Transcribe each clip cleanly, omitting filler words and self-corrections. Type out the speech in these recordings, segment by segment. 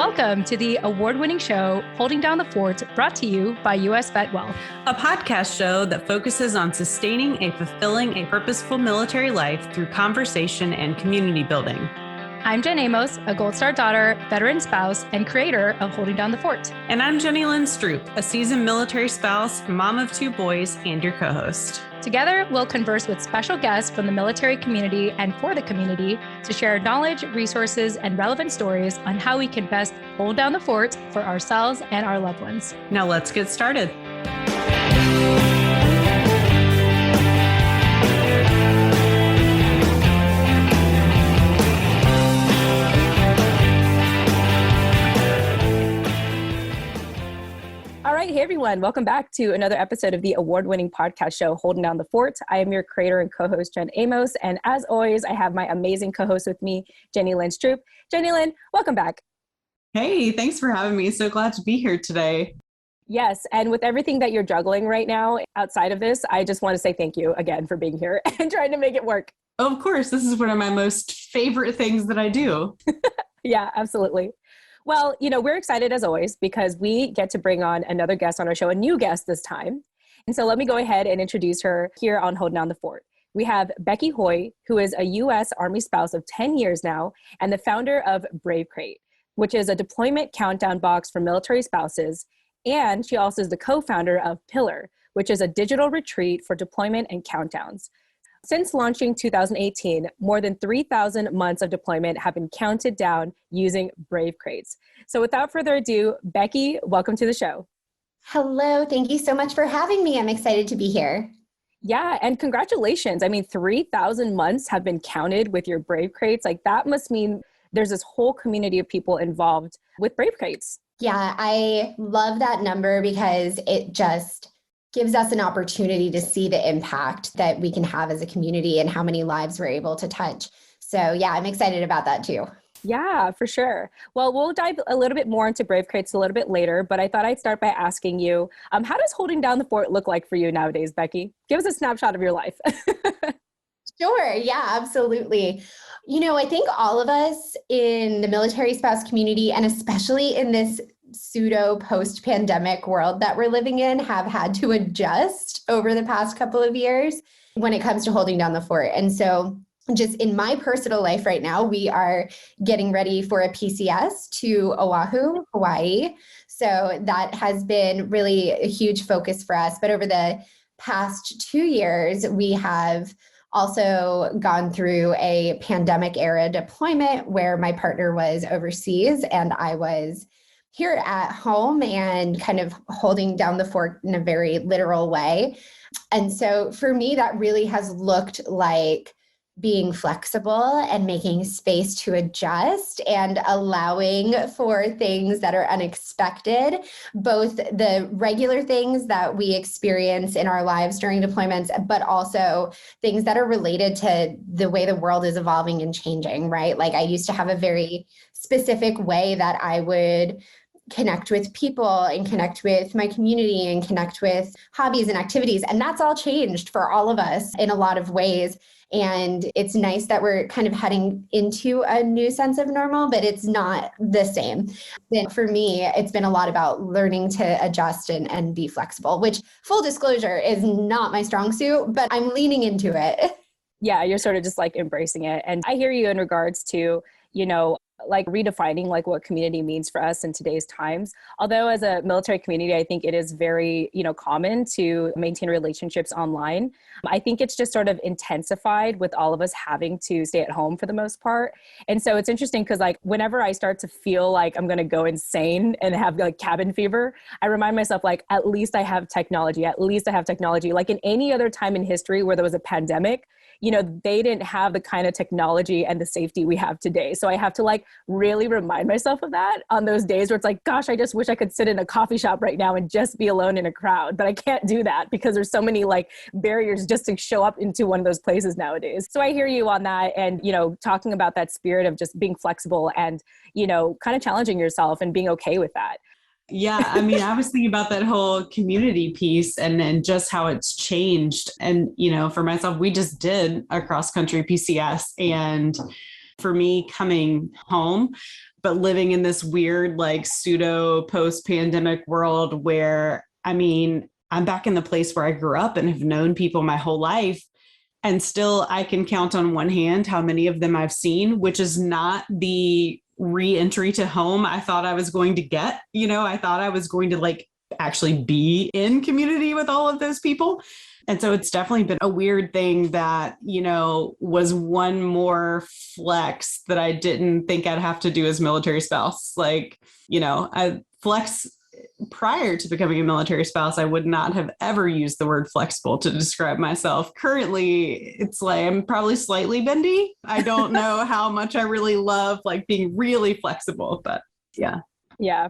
Welcome to the award-winning show, Holding Down the Fort, brought to you by US Vet Wealth, a podcast show that focuses on sustaining a fulfilling, purposeful military life through conversation and community building. I'm Jen Amos, a Gold Star daughter, veteran spouse, and creator of Holding Down the Fort. And I'm Jenny Lynn Stroop, a seasoned military spouse, mom of 2 boys, and your co-host. Together, we'll converse with special guests from the military community and for the community to share knowledge, resources, and relevant stories on how we can best hold down the fort for ourselves and our loved ones. Now let's get started. Hey everyone, welcome back to another episode of the award-winning podcast show, Holding Down the Fort. I am your creator and co-host, Jen Amos. And as always, I have my amazing co-host with me, Jenny Lynn Stroop. Jenny Lynn, welcome back. Hey, thanks for having me. So glad to be here today. Yes. And with everything that you're juggling right now outside of this, I just want to say thank you again for being here and trying to make it work. Of course, this is one of my most favorite things that I do. Yeah, absolutely. Well, we're excited as always because we get to bring on another guest on our show, a new guest this time. And so let me go ahead and introduce her here on Holding Down the Fort. We have Becky Hoy, who is a U.S. Army spouse of 10 years now and the founder of Brave Crate, which is a deployment countdown box for military spouses. And she also is the co-founder of Pillar, which is a digital retreat for deployment and countdowns. Since launching 2018, more than 3,000 months of deployment have been counted down using Brave Crates. So without further ado, Becky, welcome to the show. Hello, thank you so much for having me. I'm excited to be here. Yeah, and congratulations. 3,000 months have been counted with your Brave Crates. That must mean there's this whole community of people involved with Brave Crates. Yeah, I love that number because it just gives us an opportunity to see the impact that we can have as a community and how many lives we're able to touch. So yeah, I'm excited about that too. Yeah, for sure. Well, we'll dive a little bit more into Brave Crates a little bit later, but I thought I'd start by asking you, how does holding down the fort look like for you nowadays, Becky? Give us a snapshot of your life. Sure. Yeah, absolutely. I think all of us in the military spouse community, and especially in this pseudo post-pandemic world that we're living in, have had to adjust over the past couple of years when it comes to holding down the fort. And so just in my personal life right now, we are getting ready for a PCS to Oahu, Hawaii. So that has been really a huge focus for us. But over the past 2 years, we have also gone through a pandemic era deployment where my partner was overseas and I was here at home and kind of holding down the fort in a very literal way. And so for me, that really has looked like being flexible and making space to adjust and allowing for things that are unexpected, both the regular things that we experience in our lives during deployments, but also things that are related to the way the world is evolving and changing, right? I used to have a very specific way that I would connect with people and connect with my community and connect with hobbies and activities. And that's all changed for all of us in a lot of ways. And it's nice that we're kind of heading into a new sense of normal, but it's not the same. And for me, it's been a lot about learning to adjust and be flexible, which, full disclosure, is not my strong suit, but I'm leaning into it. Yeah, you're sort of just embracing it. And I hear you in regards to, redefining what community means for us in today's times. Although as a military community, I think it is very, common to maintain relationships online. I think it's just sort of intensified with all of us having to stay at home for the most part. And so it's interesting because whenever I start to feel like I'm going to go insane and have cabin fever, I remind myself at least I have technology. At least I have technology. In any other time in history where there was a pandemic, they didn't have the kind of technology and the safety we have today. So I have to really remind myself of that on those days where it's gosh, I just wish I could sit in a coffee shop right now and just be alone in a crowd. But I can't do that because there's so many barriers just to show up into one of those places nowadays. So I hear you on that. And, talking about that spirit of just being flexible and, kind of challenging yourself and being okay with that. Yeah, I was thinking about that whole community piece and just how it's changed. And, for myself, we just did a cross-country PCS. And for me coming home, but living in this weird, like pseudo post-pandemic world where, I mean, I'm back in the place where I grew up and have known people my whole life. And still I can count on one hand how many of them I've seen, which is not the re-entry to home I thought I was going to get. You know, I thought I was going to like actually be in community with all of those people. And so it's definitely been a weird thing that, you know, was one more flex that I didn't think I'd have to do as military spouse. Like, you know, I flex prior to becoming a military spouse, I would not have ever used the word flexible to describe myself. Currently, it's like I'm probably slightly bendy. I don't know how much I really love like being really flexible, but yeah. Yeah.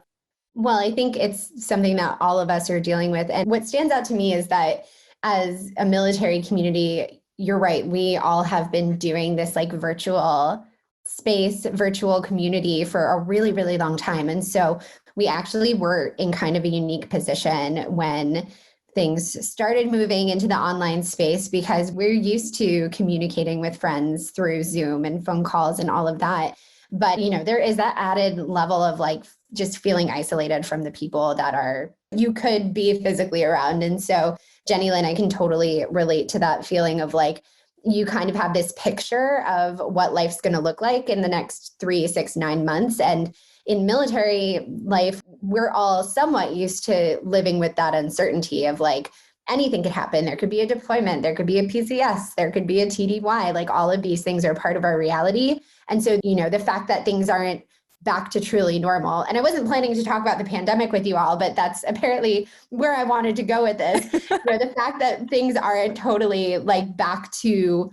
Well, I think it's something that all of us are dealing with. And what stands out to me is that as a military community, you're right, we all have been doing this like virtual space, virtual community for a really, really long time. And so we actually were in kind of a unique position when things started moving into the online space, because we're used to communicating with friends through Zoom and phone calls and all of that. But, you know, there is that added level of like just feeling isolated from the people that are you could be physically around. And so, Jenny Lynn, I can totally relate to that feeling of like, you kind of have this picture of what life's going to look like in the next 3, 6, 9 months. And in military life, we're all somewhat used to living with that uncertainty of like, anything could happen. There could be a deployment, there could be a PCS, there could be a TDY, like all of these things are part of our reality. And so, you know, the fact that things aren't back to truly normal. And I wasn't planning to talk about the pandemic with you all, but that's apparently where I wanted to go with this. You know, the fact that things aren't totally like back to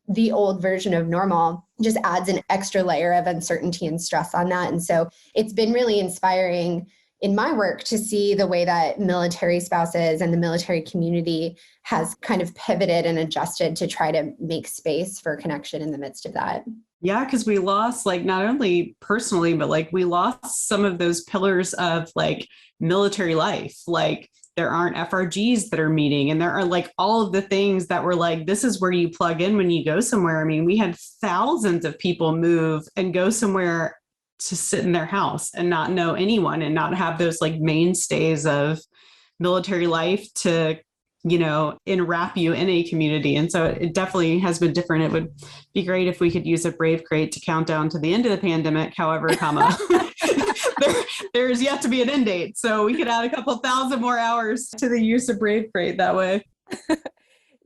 the old version of normal just adds an extra layer of uncertainty and stress on that. And so it's been really inspiring in my work to see the way that military spouses and the military community has kind of pivoted and adjusted to try to make space for connection in the midst of that. Yeah, because we lost like not only personally, but like we lost some of those pillars of like military life. Like there aren't FRGs that are meeting, and there are like all of the things that were like, this is where you plug in when you go somewhere. I mean, we had thousands of people move and go somewhere to sit in their house and not know anyone and not have those like mainstays of military life to, you know, enwrap you in a community. And so it definitely has been different. It would be great if we could use a Brave Crate to count down to the end of the pandemic, however, there's yet to be an end date. So we could add a couple thousand more hours to the use of Brave Crate that way.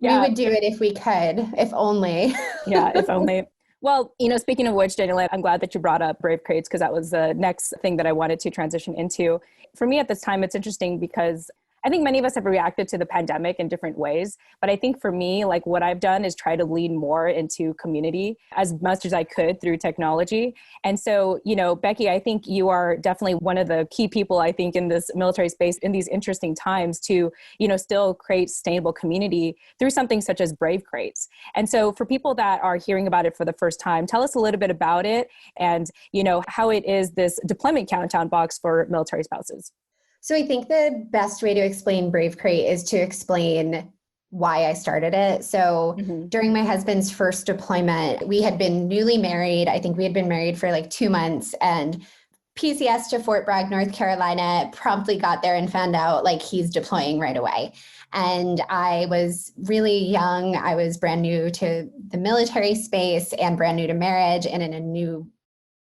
Yeah. We would do it if we could, if only. Yeah, if only. Well, you know, speaking of which, Daniela, I'm glad that you brought up Brave Crates because that was the next thing that I wanted to transition into. For me at this time, it's interesting because I think many of us have reacted to the pandemic in different ways. But I think for me, like what I've done is try to lean more into community as much as I could through technology. And so, you know, Becky, I think you are definitely one of the key people, I think, in this military space in these interesting times to, you know, still create sustainable community through something such as Brave Crates. And so for people that are hearing about it for the first time, tell us a little bit about it and, you know, how it is this deployment countdown box for military spouses. So I think the best way to explain Brave Crate is to explain why I started it. So during my husband's first deployment, we had been newly married. I think we had been married for like 2 months, and PCS to Fort Bragg, North Carolina, promptly got there and found out like he's deploying right away. And I was really young. I was brand new to the military space and brand new to marriage and in a new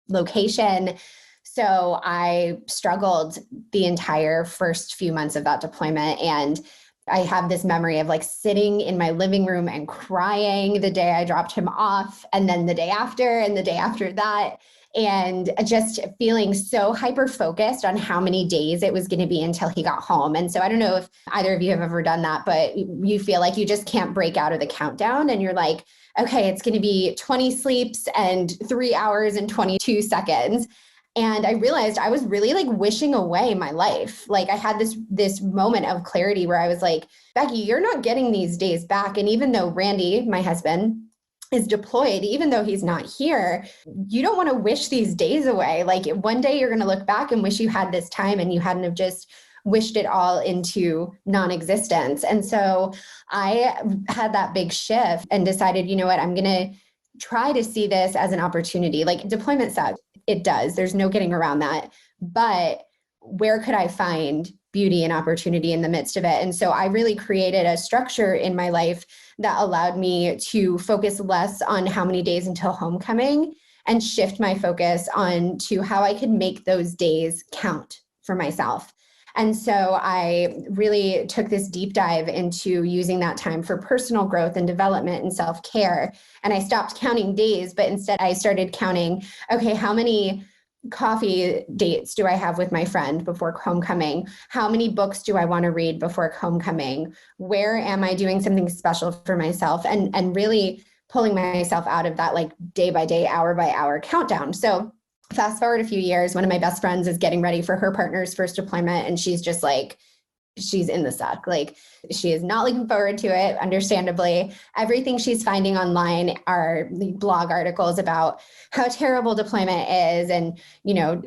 location. So I struggled the entire first few months of that deployment. And I have this memory of like sitting in my living room and crying the day I dropped him off, and then the day after, and the day after that, and just feeling so hyper-focused on how many days it was going to be until he got home. And so I don't know if either of you have ever done that, but you feel like you just can't break out of the countdown, and you're like, okay, it's going to be 20 sleeps and 3 hours and 22 seconds. And I realized I was really like wishing away my life. Like I had this moment of clarity where I was like, Becky, you're not getting these days back. And even though Randy, my husband, is deployed, even though he's not here, you don't want to wish these days away. Like one day you're going to look back and wish you had this time and you hadn't have just wished it all into non-existence. And so I had that big shift and decided, you know what, I'm going to try to see this as an opportunity. Like deployment sucks. It does. There's no getting around that. But where could I find beauty and opportunity in the midst of it? And so I really created a structure in my life that allowed me to focus less on how many days until homecoming and shift my focus on to how I could make those days count for myself. And so I really took this deep dive into using that time for personal growth and development and self-care. And I stopped counting days, but instead I started counting, okay, how many coffee dates do I have with my friend before homecoming? How many books do I want to read before homecoming? Where am I doing something special for myself? And really pulling myself out of that like day by day, hour by hour countdown. So fast forward a few years, one of my best friends is getting ready for her partner's first deployment. And she's just like, she's in the suck. Like she is not looking forward to it, understandably. Everything she's finding online are blog articles about how terrible deployment is and,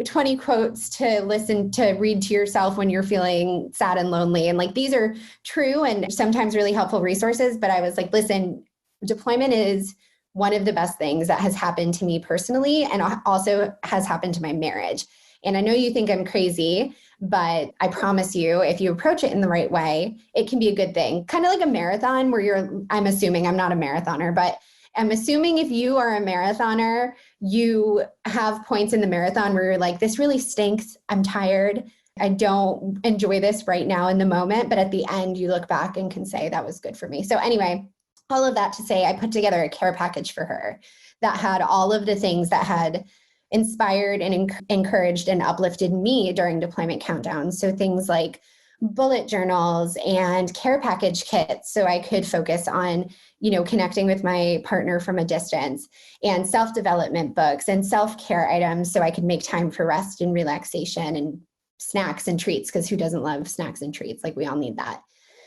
20 quotes to read to yourself when you're feeling sad and lonely. And like, these are true and sometimes really helpful resources. But I was like, listen, deployment is one of the best things that has happened to me personally and also has happened to my marriage. And I know you think I'm crazy, but I promise you, if you approach it in the right way, it can be a good thing. Kind of like a marathon where I'm assuming I'm not a marathoner, but I'm assuming if you are a marathoner, you have points in the marathon where you're like, this really stinks. I'm tired. I don't enjoy this right now in the moment. But at the end, you look back and can say that was good for me. So anyway, all of that to say, I put together a care package for her that had all of the things that had inspired and encouraged and uplifted me during deployment countdown. So things like bullet journals and care package kits, so I could focus on, connecting with my partner from a distance, and self-development books and self-care items, so I could make time for rest and relaxation and snacks and treats, because who doesn't love snacks and treats? Like we all need that.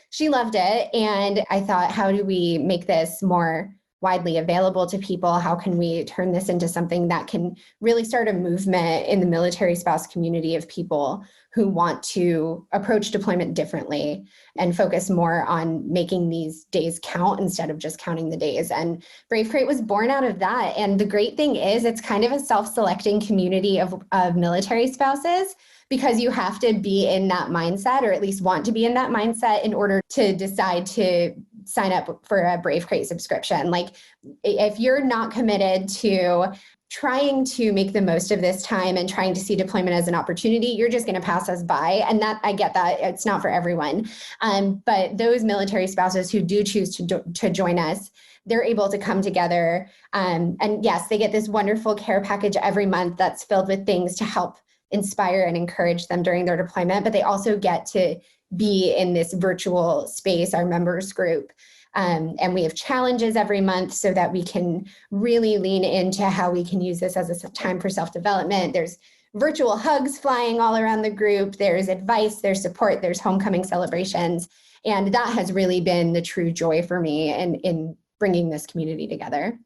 She loved it. And I thought, how do we make this more widely available to people? How can we turn this into something that can really start a movement in the military spouse community of people who want to approach deployment differently and focus more on making these days count instead of just counting the days? And Brave Crate was born out of that. And the great thing is it's kind of a self-selecting community of military spouses, because you have to be in that mindset, or at least want to be in that mindset, in order to decide to sign up for a Brave Crate subscription. Like if you're not committed to trying to make the most of this time and trying to see deployment as an opportunity, you're just going to pass us by. And that, I get that it's not for everyone. But those military spouses who do choose to join us, they're able to come together. And yes, they get this wonderful care package every month that's filled with things to help inspire and encourage them during their deployment, but they also get to be in this virtual space, our members group. And we have challenges every month so that we can really lean into how we can use this as a time for self-development. There's virtual hugs flying all around the group. There's advice, there's support, there's homecoming celebrations. And that has really been the true joy for me in bringing this community together.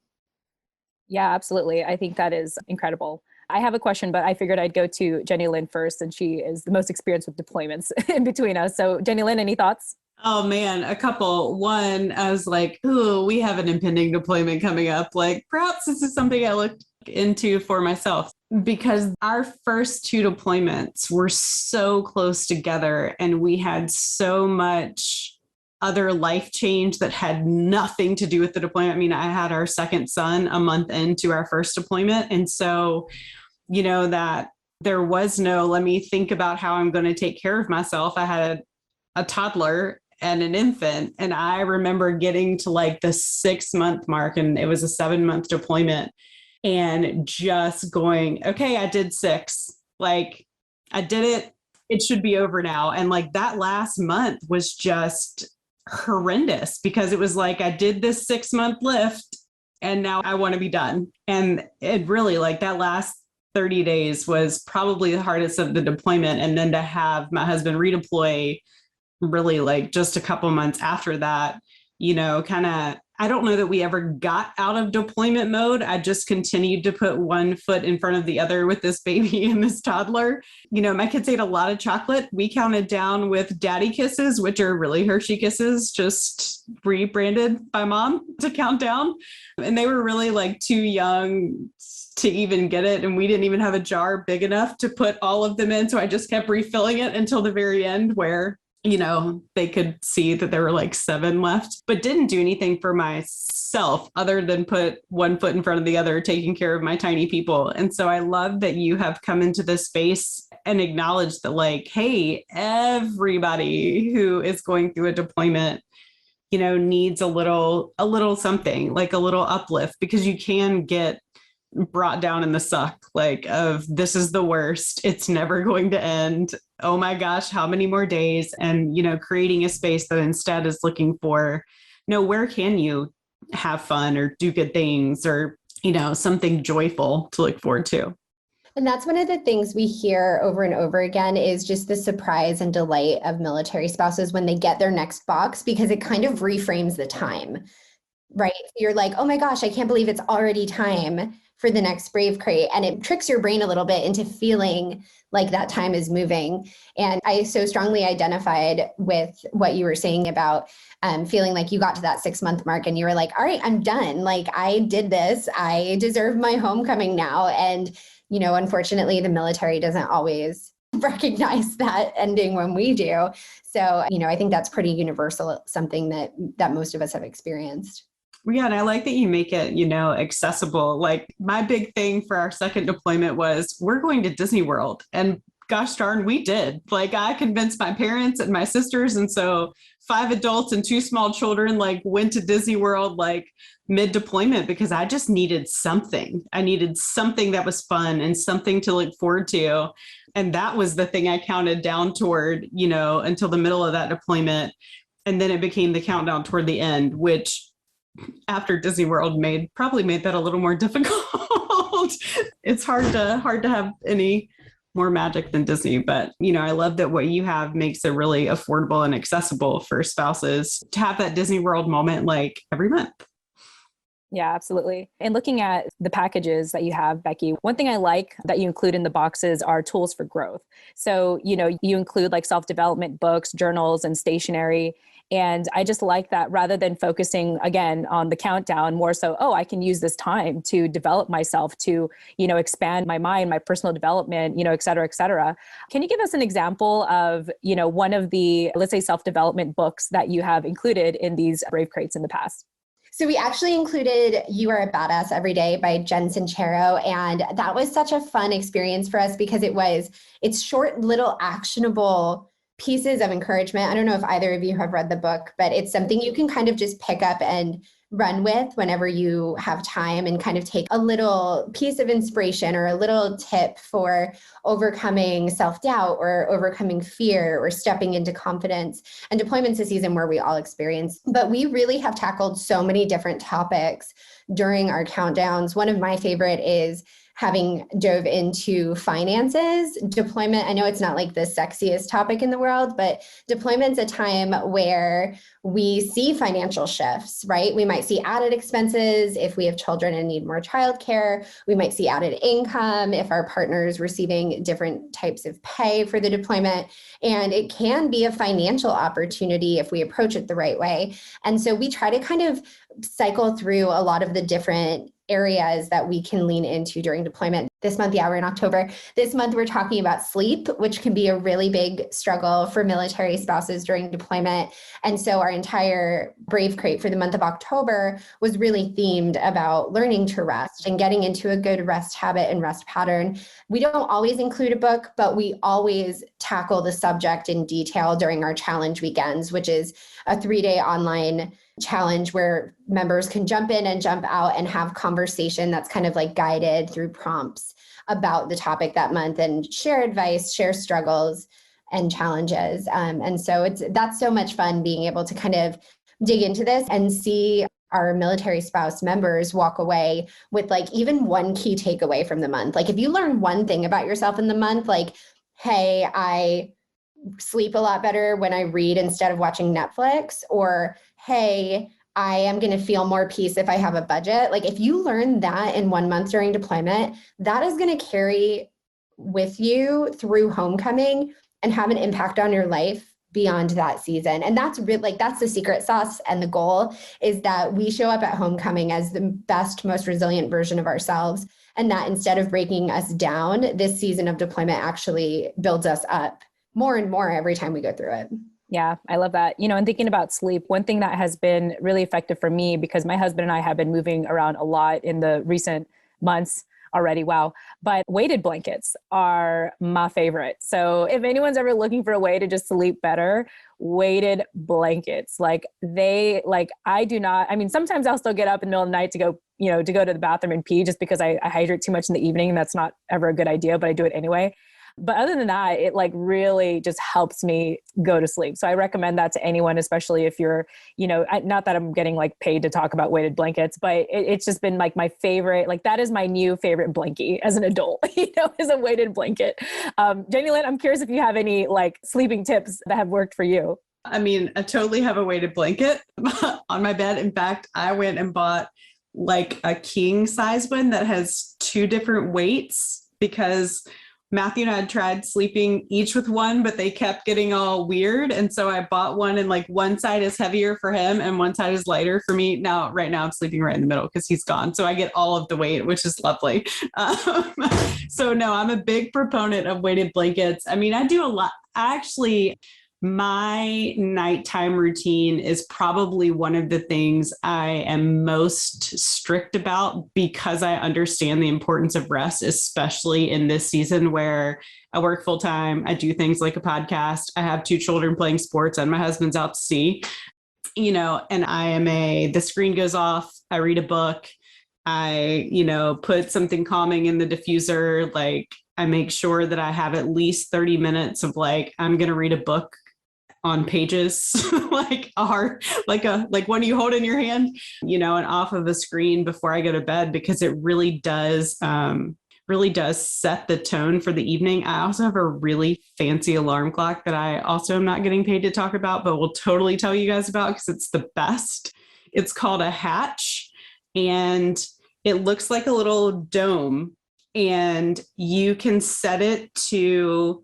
Yeah, absolutely. I think that is incredible. I have a question, but I figured I'd go to Jenny Lynn first, and she is the most experienced with deployments in between us. So Jenny Lynn, any thoughts? Oh man, a couple. One, I was like, ooh, we have an impending deployment coming up. Like perhaps this is something I looked into for myself, because our first two deployments were so close together and we had so much other life change that had nothing to do with the deployment. I mean, I had our second son a month into our first deployment. And so, that there was no, let me think about how I'm going to take care of myself. I had a toddler and an infant. And I remember getting to like the 6-month mark, and it was a 7-month deployment, and just going, okay, I did 6. Like I did it. It should be over now. And like that last month was just horrendous, because it was like, I did this 6-month lift and now I want to be done. And it really, like that last 30 days was probably the hardest of the deployment. And then to have my husband redeploy really like just a couple months after that, kind of I don't know that we ever got out of deployment mode. I just continued to put one foot in front of the other with this baby and this toddler. You know, my kids ate a lot of chocolate. We counted down with daddy kisses, which are really Hershey kisses, just rebranded by mom to count down. And they were really like too young to even get it. And we didn't even have a jar big enough to put all of them in. So I just kept refilling it until the very end where, you know, they could see that there were like 7 left, but didn't do anything for myself other than put one foot in front of the other, taking care of my tiny people. And so I love that you have come into this space and acknowledged that, like, hey, everybody who is going through a deployment, you know, needs a little something, like a little uplift, because you can get brought down in the suck, like, of this is the worst, it's never going to end, oh my gosh, how many more days? And, you know, creating a space that instead is looking for, no, where can you have fun or do good things, or, you know, something joyful to look forward to. And that's one of the things we hear over and over again is just the surprise and delight of military spouses when they get their next box, because it kind of reframes the time, right? You're like, oh my gosh, I can't believe it's already time for the next Brave Crate. And it tricks your brain a little bit into feeling like that time is moving. And I so strongly identified with what you were saying about feeling like you got to that 6-month mark and you were like, all right, I'm done. Like, I did this. I deserve my homecoming now. And, you know, unfortunately, the military doesn't always recognize that ending when we do. So, you know, I think that's pretty universal, something that most of us have experienced. Yeah, and I like that you make it, you know, accessible. Like, my big thing for our second deployment was we're going to Disney World. And gosh darn, we did. Like, I convinced my parents and my sisters. And so 5 adults and 2 small children, like, went to Disney World, like, mid-deployment, because I just needed something. I needed something that was fun and something to look forward to. And that was the thing I counted down toward, you know, until the middle of that deployment. And then it became the countdown toward the end, which after Disney World probably made that a little more difficult. It's hard to have any more magic than Disney, but, you know, I love that what you have makes it really affordable and accessible for spouses to have that Disney World moment, like, every month. Yeah, absolutely. And looking at the packages that you have, Becky, one thing I like that you include in the boxes are tools for growth. So, you know, you include like self-development books, journals, and stationery. And I just like that, rather than focusing again on the countdown, more so, oh, I can use this time to develop myself, to, you know, expand my mind, my personal development, you know, et cetera, et cetera. Can you give us an example of, you know, one of the, let's say, self-development books that you have included in these Brave Crates in the past? So we actually included You Are a Badass Every Day by Jen Sincero. And that was such a fun experience for us because it's short, little actionable pieces of encouragement. I don't know if either of you have read the book, but it's something you can kind of just pick up and run with whenever you have time and kind of take a little piece of inspiration or a little tip for overcoming self-doubt or overcoming fear or stepping into confidence. And deployment's a season where we all experience, but we really have tackled so many different topics during our countdowns. One of my favorite is having dove into finances. Deployment, I know it's not like the sexiest topic in the world, but deployment's a time where we see financial shifts, right? We might see added expenses if we have children and need more childcare. We might see added income if our partner is receiving different types of pay for the deployment. And it can be a financial opportunity if we approach it the right way. And so we try to kind of cycle through a lot of the different areas that we can lean into during deployment. This month, we're in October. This month, we're talking about sleep, which can be a really big struggle for military spouses during deployment. And so our entire Brave Crate for the month of October was really themed about learning to rest and getting into a good rest habit and rest pattern. We don't always include a book, but we always tackle the subject in detail during our challenge weekends, which is a 3-day online challenge where members can jump in and jump out and have conversation that's kind of like guided through prompts about the topic that month and share advice, share struggles and challenges. And so that's so much fun being able to kind of dig into this and see our military spouse members walk away with like even one key takeaway from the month. Like if you learn one thing about yourself in the month, like, hey, I sleep a lot better when I read instead of watching Netflix, or hey, I am going to feel more peace if I have a budget. Like if you learn that in 1 month during deployment, that is going to carry with you through homecoming and have an impact on your life beyond that season. And that's really like, that's the secret sauce. And the goal is that we show up at homecoming as the best, most resilient version of ourselves. And that instead of breaking us down, this season of deployment actually builds us up more and more every time we go through it. Yeah, I love that. And thinking about sleep, one thing that has been really effective for me, because my husband and I have been moving around a lot in the recent months already. Wow. But weighted blankets are my favorite. So if anyone's ever looking for a way to just sleep better, weighted blankets, I do not, sometimes I'll still get up in the middle of the night to go, to go to the bathroom and pee just because I hydrate too much in the evening. And that's not ever a good idea, but I do it anyway. But other than that, it really just helps me go to sleep. So I recommend that to anyone, especially if you're, not that I'm getting paid to talk about weighted blankets, but it's just been my favorite, that is my new favorite blankie as an adult, is a weighted blanket. Jenny Lynn, I'm curious if you have any sleeping tips that have worked for you. I totally have a weighted blanket on my bed. In fact, I went and bought a king size one that has 2 different weights because Matthew and I had tried sleeping each with one, but they kept getting all weird. And so I bought one and one side is heavier for him and one side is lighter for me. Right now I'm sleeping right in the middle because he's gone. So I get all of the weight, which is lovely. So no, I'm a big proponent of weighted blankets. I do a lot. Actually, my nighttime routine is probably one of the things I am most strict about because I understand the importance of rest, especially in this season where I work full time. I do things like a podcast. I have 2 children playing sports and my husband's out to sea, and the screen goes off. I read a book. I, put something calming in the diffuser. I make sure that I have at least 30 minutes of I'm going to read a book on pages, like one you hold in your hand, and off of a screen before I go to bed, because it really does set the tone for the evening. I also have a really fancy alarm clock that I also am not getting paid to talk about, but will totally tell you guys about because it's the best. It's called a Hatch and it looks like a little dome and you can set it to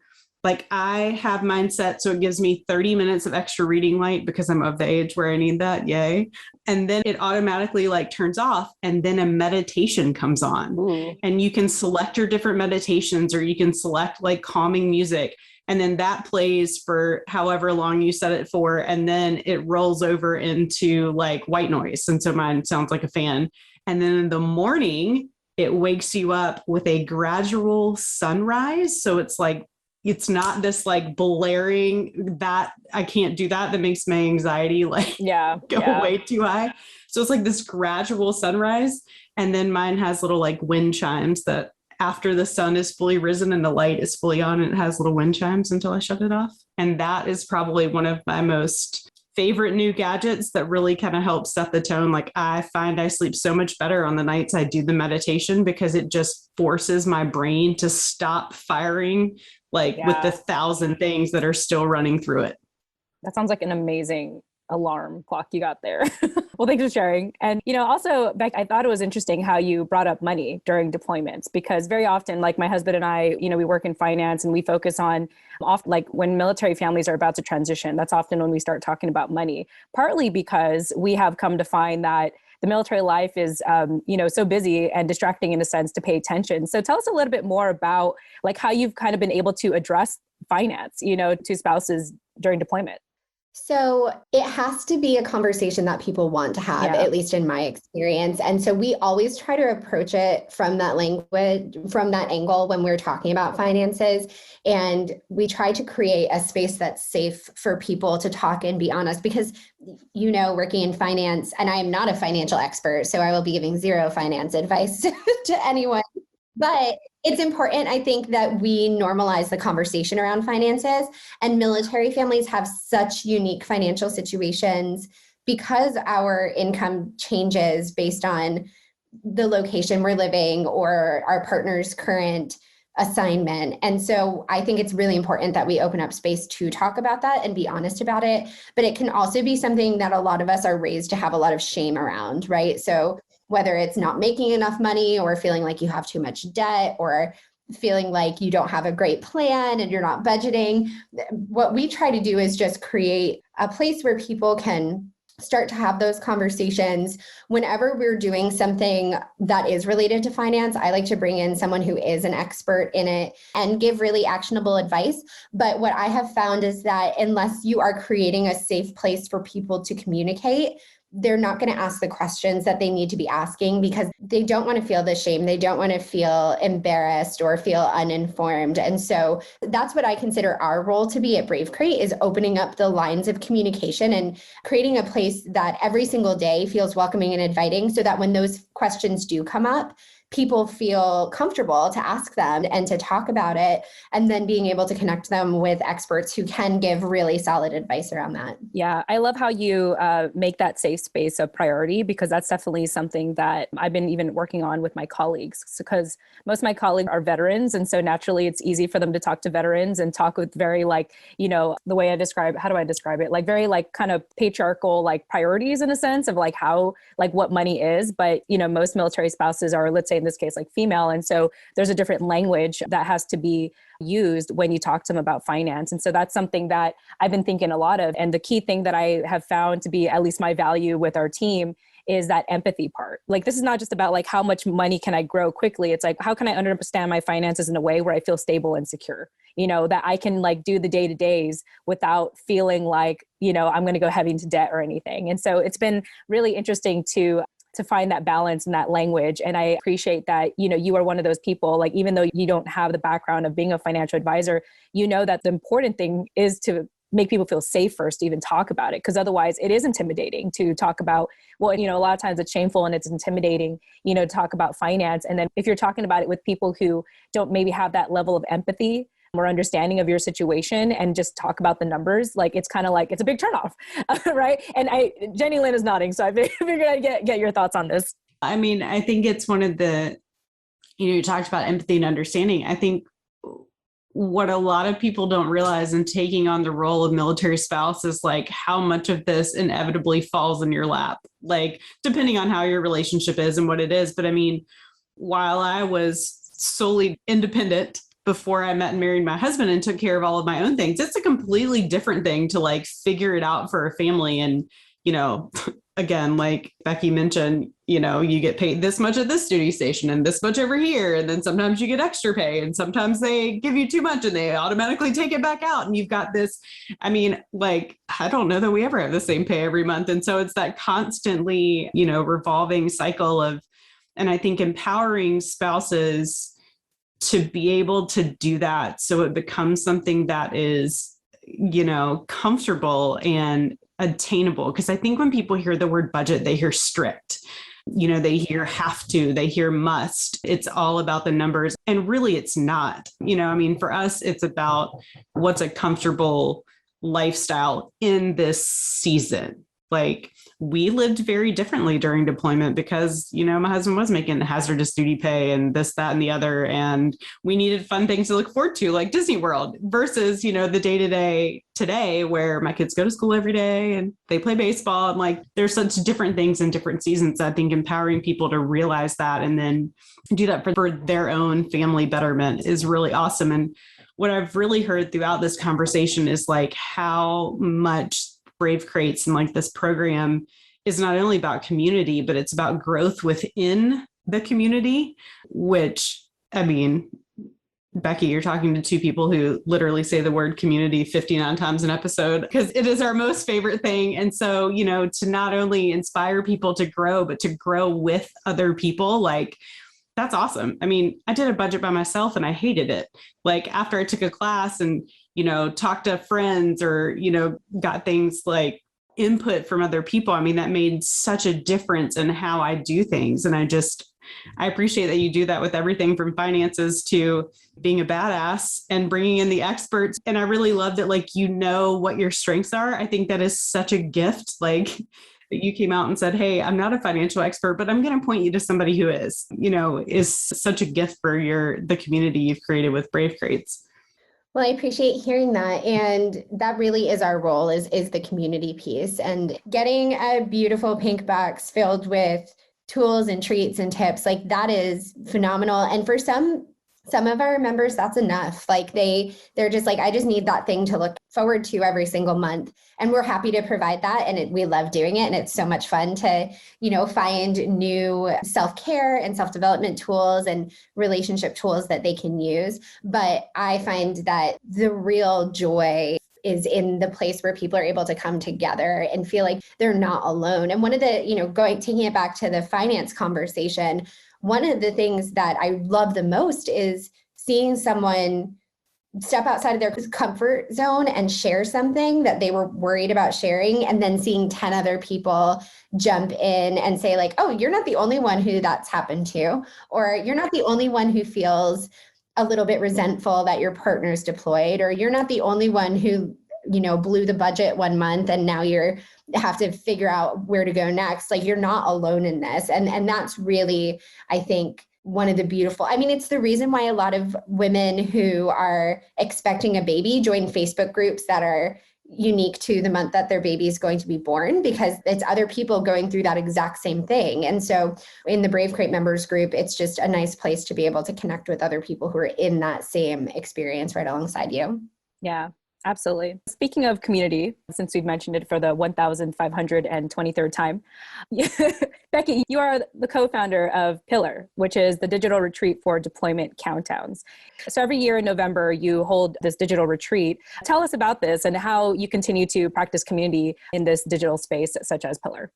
I have mine set so it gives me 30 minutes of extra reading light because I'm of the age where I need that. Yay. And then it automatically turns off and then a meditation comes on. Ooh. And you can select your different meditations or you can select calming music. And then that plays for however long you set it for. And then it rolls over into white noise. And so mine sounds like a fan. And then in the morning, it wakes you up with a gradual sunrise. So it's not this blaring that I can't do that makes my anxiety go way too high. So it's this gradual sunrise. And then mine has little wind chimes that after the sun is fully risen and the light is fully on, it has little wind chimes until I shut it off. And that is probably one of my most favorite new gadgets that really kind of helps set the tone. I find I sleep so much better on the nights I do the meditation because it just forces my brain to stop firing with 1,000 things that are still running through it. That sounds like an amazing alarm clock you got there. Well, thanks for sharing. And, also, Beck, I thought it was interesting how you brought up money during deployments, because very often, my husband and I, we work in finance and we focus on when military families are about to transition, that's often when we start talking about money, partly because we have come to find that the military life is, so busy and distracting in a sense to pay attention. So tell us a little bit more about how you've kind of been able to address finance, to spouses during deployment. So it has to be a conversation that people want to have, at least in my experience. And so we always try to approach it from that angle when we're talking about finances. And we try to create a space that's safe for people to talk and be honest, because, working in finance, and I am not a financial expert, so I will be giving zero finance advice to anyone. But it's important, I think, that we normalize the conversation around finances, and military families have such unique financial situations because our income changes based on the location we're living or our partner's current assignment. And so I think it's really important that we open up space to talk about that and be honest about it. But it can also be something that a lot of us are raised to have a lot of shame around, right? So whether it's not making enough money or feeling like you have too much debt or feeling like you don't have a great plan and you're not budgeting, what we try to do is just create a place where people can start to have those conversations. Whenever we're doing something that is related to finance, I like to bring in someone who is an expert in it and give really actionable advice. But what I have found is that unless you are creating a safe place for people to communicate, they're not going to ask the questions that they need to be asking because they don't want to feel the shame. They don't want to feel embarrassed or feel uninformed. And so that's what I consider our role to be at Brave Crate, is opening up the lines of communication and creating a place that every single day feels welcoming and inviting, so that when those questions do come up, people feel comfortable to ask them and to talk about it, and then being able to connect them with experts who can give really solid advice around that. Yeah, I love how you make that safe space a priority, because that's definitely something that I've been even working on with my colleagues, because most of my colleagues are veterans. And so naturally it's easy for them to talk to veterans and talk with very the way I describe, how do I describe it? Very kind of patriarchal priorities, in a sense of how, what money is. But, most military spouses are, let's say in this case, female. And so there's a different language that has to be used when you talk to them about finance. And so that's something that I've been thinking a lot of. And the key thing that I have found to be at least my value with our team is that empathy part. This is not just about how much money can I grow quickly. It's how can I understand my finances in a way where I feel stable and secure, that I can do the day-to-days without feeling I'm going to go heavy into debt or anything. And so it's been really interesting to find that balance in that language. And I appreciate that, you are one of those people, even though you don't have the background of being a financial advisor, that the important thing is to make people feel safe first to even talk about it. Because otherwise it is intimidating to talk about, a lot of times it's shameful and it's intimidating, to talk about finance. And then if you're talking about it with people who don't maybe have that level of empathy or understanding of your situation and just talk about the numbers, it's kind of it's a big turnoff, right? And Jenny Lynn is nodding, so I figured I'd get your thoughts on this. I mean, I think it's one of the, you talked about empathy and understanding. I think what a lot of people don't realize in taking on the role of military spouse is how much of this inevitably falls in your lap, depending on how your relationship is and what it is. But I mean, while I was solely independent before I met and married my husband and took care of all of my own things, it's a completely different thing to figure it out for a family. And, again, like Becky mentioned, you get paid this much at this duty station and this much over here. And then sometimes you get extra pay and sometimes they give you too much and they automatically take it back out. And you've got this, I don't know that we ever have the same pay every month. And so it's that constantly, revolving cycle of, and I think empowering spouses to be able to do that so it becomes something that is, comfortable and attainable. Because I think when people hear the word budget, they hear strict, they hear have to, they hear must. It's all about the numbers. And really it's not, for us, it's about what's a comfortable lifestyle in this season. We lived very differently during deployment because, my husband was making hazardous duty pay and this, that, and the other. And we needed fun things to look forward to, like Disney World, versus, the day-to-day today where my kids go to school every day and they play baseball. And there's such different things in different seasons. I think empowering people to realize that and then do that for their own family betterment is really awesome. And what I've really heard throughout this conversation is how much Brave Crates and this program is not only about community, but it's about growth within the community, which, Becky, you're talking to two people who literally say the word community 59 times an episode because it is our most favorite thing. And so, to not only inspire people to grow, but to grow with other people, that's awesome. I did a budget by myself and I hated it. After I took a class and, talked to friends or, got things input from other people. That made such a difference in how I do things. And I appreciate that you do that with everything from finances to being a badass and bringing in the experts. And I really love that, what your strengths are. I think that is such a gift. that you came out and said, hey, I'm not a financial expert, but I'm going to point you to somebody who is such a gift for the community you've created with Brave Crates. Well, I appreciate hearing that. And that really is our role is the community piece, and getting a beautiful pink box filled with tools and treats and tips, like that is phenomenal. And for some of our members, that's enough. Like they're just like, I just need that thing to look forward to every single month. And we're happy to provide that. And we love doing it. And it's so much fun to, find new self-care and self-development tools and relationship tools that they can use. But I find that the real joy is in the place where people are able to come together and feel like they're not alone. And one of the, taking it back to the finance conversation, one of the things that I love the most is seeing someone step outside of their comfort zone and share something that they were worried about sharing, and then seeing 10 other people jump in and say like, oh, you're not the only one who that's happened to, or you're not the only one who feels a little bit resentful that your partner's deployed, or you're not the only one who, blew the budget one month and now you're have to figure out where to go next. Like, you're not alone in this. And that's really, I think, one of the beautiful, it's the reason why a lot of women who are expecting a baby join Facebook groups that are unique to the month that their baby is going to be born, because it's other people going through that exact same thing. And so in the Brave Crate members group, it's just a nice place to be able to connect with other people who are in that same experience right alongside you. Yeah. Absolutely. Speaking of community, since we've mentioned it for the 1,523rd time, Becky, you are the co-founder of Pillar, which is the digital retreat for deployment countdowns. So every year in November, you hold this digital retreat. Tell us about this and how you continue to practice community in this digital space, such as Pillar.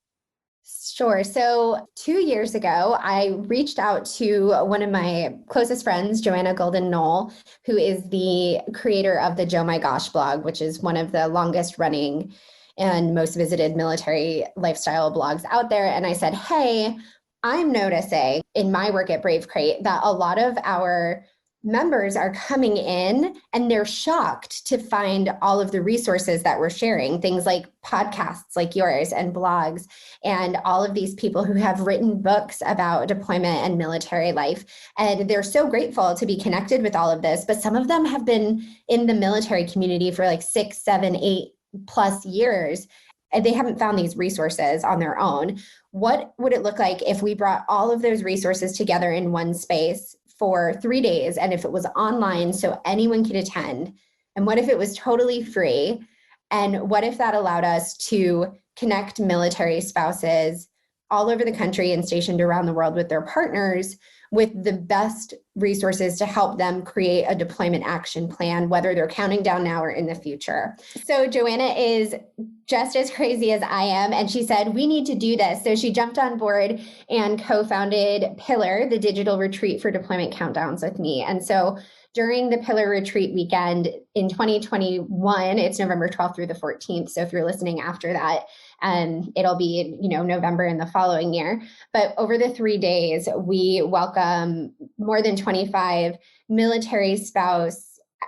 Sure. So 2 years ago, I reached out to one of my closest friends, Joanna Golden Knoll, who is the creator of the Joe My Gosh blog, which is one of the longest running and most visited military lifestyle blogs out there. And I said, hey, I'm noticing in my work at Brave Crate that a lot of our members are coming in and they're shocked to find all of the resources that we're sharing, things like podcasts like yours and blogs, and all of these people who have written books about deployment and military life. And they're so grateful to be connected with all of this. But some of them have been in the military community for like 6, 7, 8+ years, and they haven't found these resources on their own. What would it look like if we brought all of those resources together in one space for 3 days, and if it was online so anyone could attend? And what if it was totally free? And what if that allowed us to connect military spouses all over the country and stationed around the world with their partners with the best resources to help them create a deployment action plan, whether they're counting down now or in the future? So Joanna is just as crazy as I am, and she said, we need to do this. So she jumped on board and co-founded Pillar, the digital retreat for deployment countdowns, with me. And so during the Pillar retreat weekend in 2021, it's November 12th through the 14th. So if you're listening after that, it'll be, November in the following year. But over the 3 days, we welcome more than 25 military spouse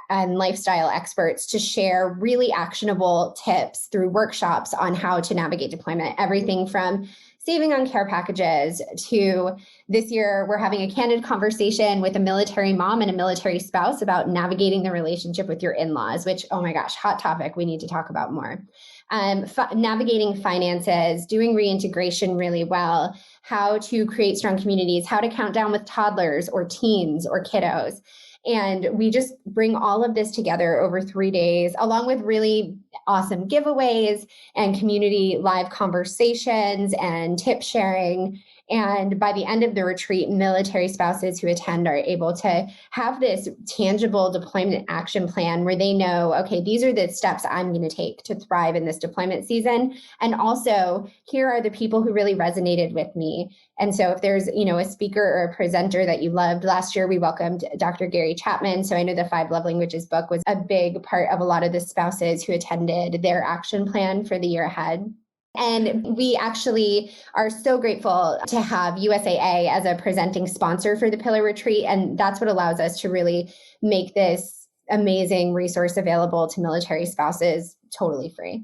and lifestyle experts to share really actionable tips through workshops on how to navigate deployment. Everything from saving on care packages to, this year, we're having a candid conversation with a military mom and a military spouse about navigating the relationship with your in-laws, which, oh my gosh, hot topic we need to talk about more. Navigating finances, doing reintegration really well, how to create strong communities, how to count down with toddlers or teens or kiddos. And we just bring all of this together over 3 days, along with really awesome giveaways and community live conversations and tip sharing. And by the end of the retreat, military spouses who attend are able to have this tangible deployment action plan where they know, okay, these are the steps I'm going to take to thrive in this deployment season. And also, here are the people who really resonated with me. And so if there's, a speaker or a presenter that you loved, last year we welcomed Dr. Gary Chapman. So I know the 5 Love Languages book was a big part of a lot of the spouses who attended their action plan for the year ahead. And we actually are so grateful to have USAA as a presenting sponsor for the Pillar Retreat. And that's what allows us to really make this amazing resource available to military spouses totally free.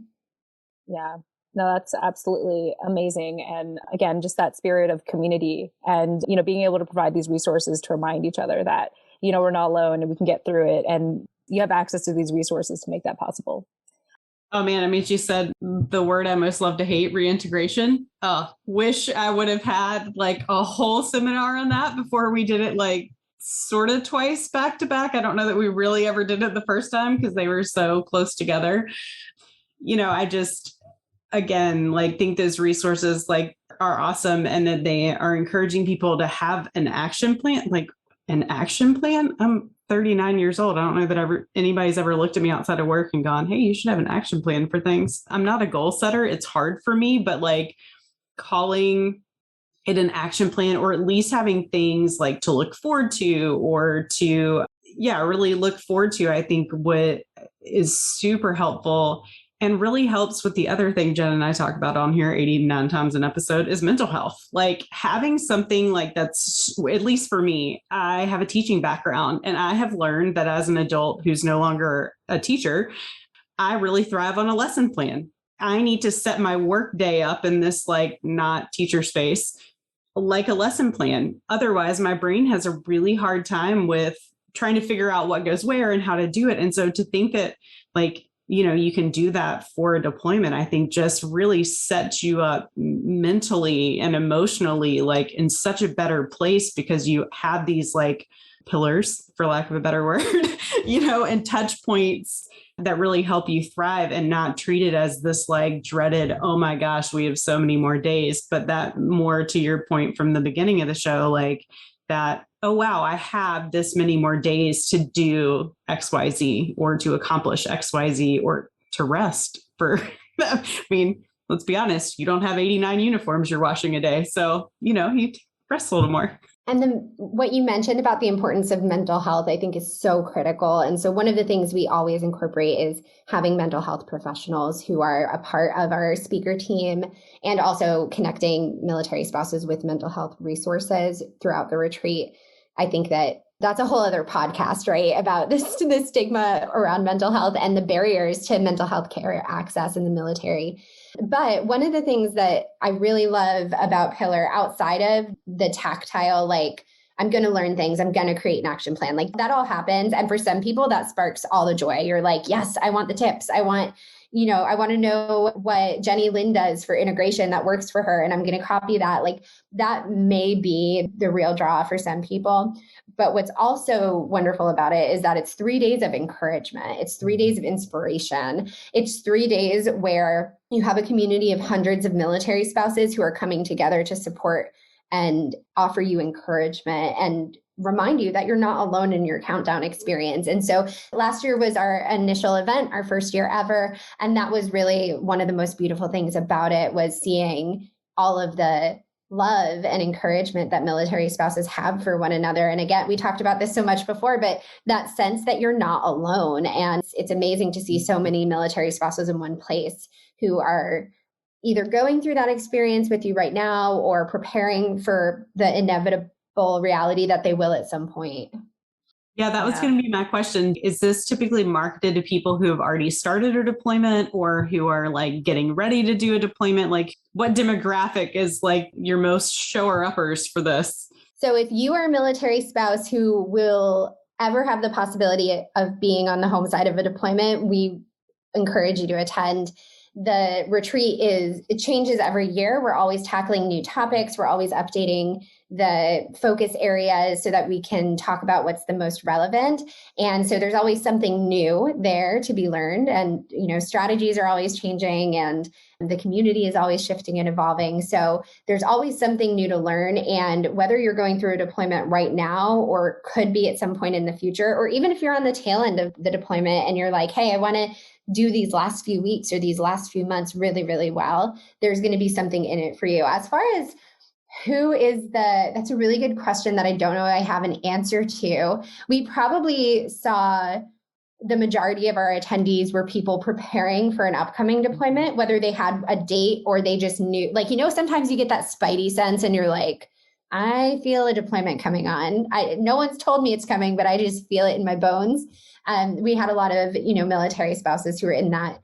Yeah. No, that's absolutely amazing. And again, just that spirit of community and, being able to provide these resources to remind each other that, we're not alone and we can get through it. And you have access to these resources to make that possible. Oh man, I mean, she said the word I most love to hate, reintegration. Wish I would have had like a whole seminar on that before we did it like sort of twice back to back. I don't know that we really ever did it the first time because they were so close together. I just, again, like think those resources like are awesome and that they are encouraging people to have an action plan, like an action plan. I'm 39 years old. I don't know that anybody's ever looked at me outside of work and gone, hey, you should have an action plan for things. I'm not a goal setter. It's hard for me, but like calling it an action plan, or at least having things like to look forward to or to, really look forward to, I think what is super helpful and really helps with the other thing Jen and I talk about on here 89 times an episode is mental health. Like having something like that's, at least for me, I have a teaching background and I have learned that as an adult who's no longer a teacher, I really thrive on a lesson plan. I need to set my work day up in this like not teacher space, like a lesson plan. Otherwise, my brain has a really hard time with trying to figure out what goes where and how to do it. And so to think that like, you can do that for a deployment, I think just really sets you up mentally and emotionally, like in such a better place because you have these like pillars, for lack of a better word, and touch points that really help you thrive and not treat it as this like dreaded, oh my gosh, we have so many more days. But that more to your point from the beginning of the show, like that, oh, wow, I have this many more days to do XYZ or to accomplish XYZ or to rest for, I mean, let's be honest, you don't have 89 uniforms you're washing a day. So, you rest a little more. And then what you mentioned about the importance of mental health, I think is so critical. And so one of the things we always incorporate is having mental health professionals who are a part of our speaker team and also connecting military spouses with mental health resources throughout the retreat. I think that that's a whole other podcast, right? About the stigma around mental health and the barriers to mental health care access in the military. But one of the things that I really love about Pillar outside of the tactile, like I'm going to learn things, I'm going to create an action plan, like that all happens. And for some people that sparks all the joy. You're like, yes, I want the tips. I want to know what Jenny Lynn does for integration that works for her. And I'm going to copy that. Like that may be the real draw for some people. But what's also wonderful about it is that it's 3 days of encouragement. It's 3 days of inspiration. It's 3 days where you have a community of hundreds of military spouses who are coming together to support and offer you encouragement and remind you that you're not alone in your countdown experience. And so last year was our initial event, our first year ever. And that was really one of the most beautiful things about it, was seeing all of the love and encouragement that military spouses have for one another. And again, we talked about this so much before, but that sense that you're not alone. And it's amazing to see so many military spouses in one place who are either going through that experience with you right now or preparing for the inevitable reality that they will at some point. Yeah, that was going to be my question. Is this typically marketed to people who have already started a deployment or who are like getting ready to do a deployment? Like what demographic is like your most shower-uppers for this? So if you are a military spouse who will ever have the possibility of being on the home side of a deployment, we encourage you to attend. The retreat it changes every year. We're always tackling new topics. We're always updating the focus areas so that we can talk about what's the most relevant. And so there's always something new there to be learned. And, strategies are always changing and the community is always shifting and evolving. So there's always something new to learn. And whether you're going through a deployment right now or could be at some point in the future, or even if you're on the tail end of the deployment and you're like, hey, I want to do these last few weeks or these last few months really, really well, there's going to be something in it for you. As far as that's a really good question that I don't know I have an answer to. We probably saw the majority of our attendees were people preparing for an upcoming deployment, whether they had a date or they just knew, like, sometimes you get that spidey sense and you're like, I feel a deployment coming on. No one's told me it's coming, but I just feel it in my bones. We had a lot of, military spouses who were in that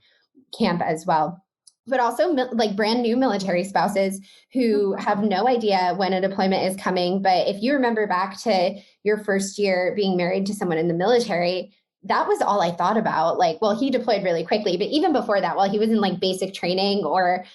camp as well. but also like brand new military spouses who have no idea when a deployment is coming. But if you remember back to your first year being married to someone in the military, that was all I thought about. Like, well, he deployed really quickly, but even before that, while he was in like basic training or,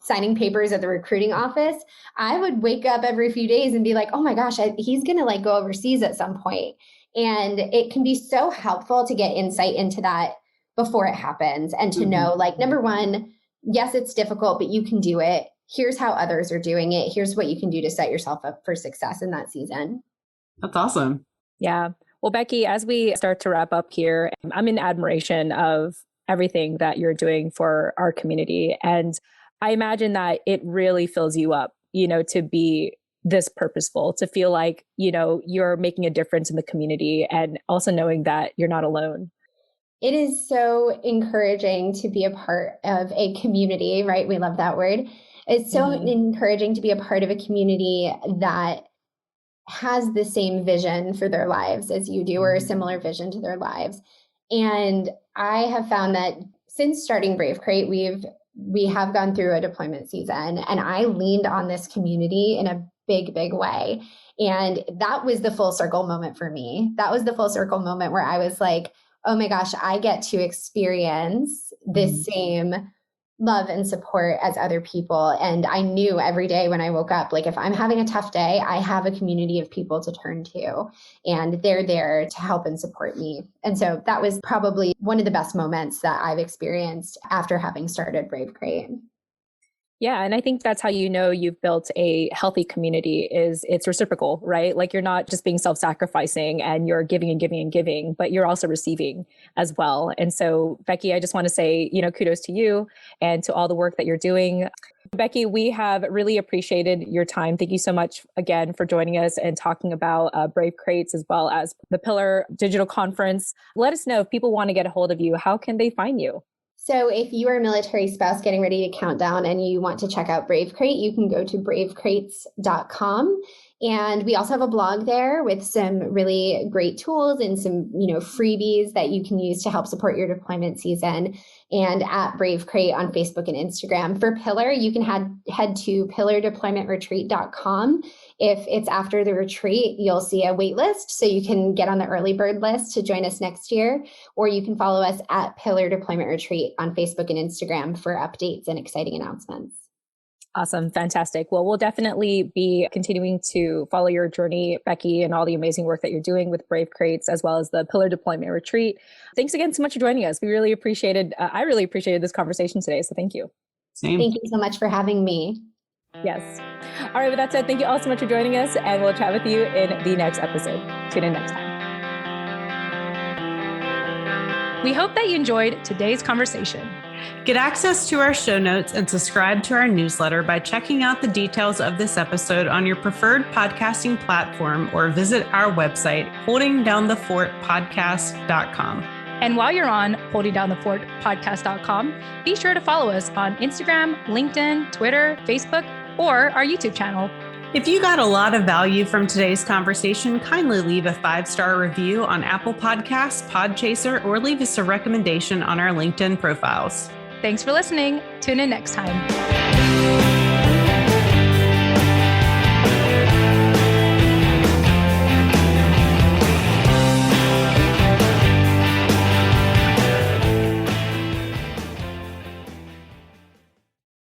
signing papers at the recruiting office, I would wake up every few days and be like, oh my gosh, he's going to like go overseas at some point. And it can be so helpful to get insight into that before it happens and to know, like, number one, yes, it's difficult, but you can do it. Here's how others are doing it. Here's what you can do to set yourself up for success in that season. That's awesome. Yeah. Well, Becky, as we start to wrap up here, I'm in admiration of everything that you're doing for our community. And I imagine that it really fills you up, to be this purposeful, to feel like, you're making a difference in the community and also knowing that you're not alone. It is so encouraging to be a part of a community, right? We love that word. It's so encouraging to be a part of a community that has the same vision for their lives as you do, or a similar vision to their lives. And I have found that since starting Brave Crate, we have gone through a deployment season, and I leaned on this community in a big, big way. And that was the full circle moment for me. That was the full circle moment where I was like, oh my gosh, I get to experience this same love and support as other people. And I knew every day when I woke up, like, if I'm having a tough day, I have a community of people to turn to, and they're there to help and support me. And so that was probably one of the best moments that I've experienced after having started Brave Crate. Yeah. And I think that's how you've built a healthy community is it's reciprocal, right? Like, you're not just being self-sacrificing and you're giving and giving and giving, but you're also receiving as well. And so, Becky, I just want to say, kudos to you and to all the work that you're doing. Becky, we have really appreciated your time. Thank you so much again for joining us and talking about Brave Crates as well as the Pillar Digital Conference. Let us know if people want to get a hold of you, how can they find you? So if you are a military spouse getting ready to count down and you want to check out Brave Crate, you can go to bravecrates.com. And we also have a blog there with some really great tools and some, freebies that you can use to help support your deployment season. And at Brave Crate on Facebook and Instagram. For Pillar, you can head to pillardeploymentretreat.com. If it's after the retreat, you'll see a wait list, so you can get on the early bird list to join us next year, or you can follow us at Pillar Deployment Retreat on Facebook and Instagram for updates and exciting announcements. Awesome. Fantastic. Well, we'll definitely be continuing to follow your journey, Becky, and all the amazing work that you're doing with Brave Crates, as well as the Pillar Deployment Retreat. Thanks again so much for joining us. I really appreciated this conversation today. So thank you. Same. Thank you so much for having me. Yes. All right. With that said, thank you all so much for joining us, and we'll chat with you in the next episode. Tune in next time. We hope that you enjoyed today's conversation. Get access to our show notes and subscribe to our newsletter by checking out the details of this episode on your preferred podcasting platform, or visit our website, holdingdownthefortpodcast.com. And while you're on holdingdownthefortpodcast.com, be sure to follow us on Instagram, LinkedIn, Twitter, Facebook, or our YouTube channel. If you got a lot of value from today's conversation, kindly leave a 5-star review on Apple Podcasts, Podchaser, or leave us a recommendation on our LinkedIn profiles. Thanks for listening. Tune in next time.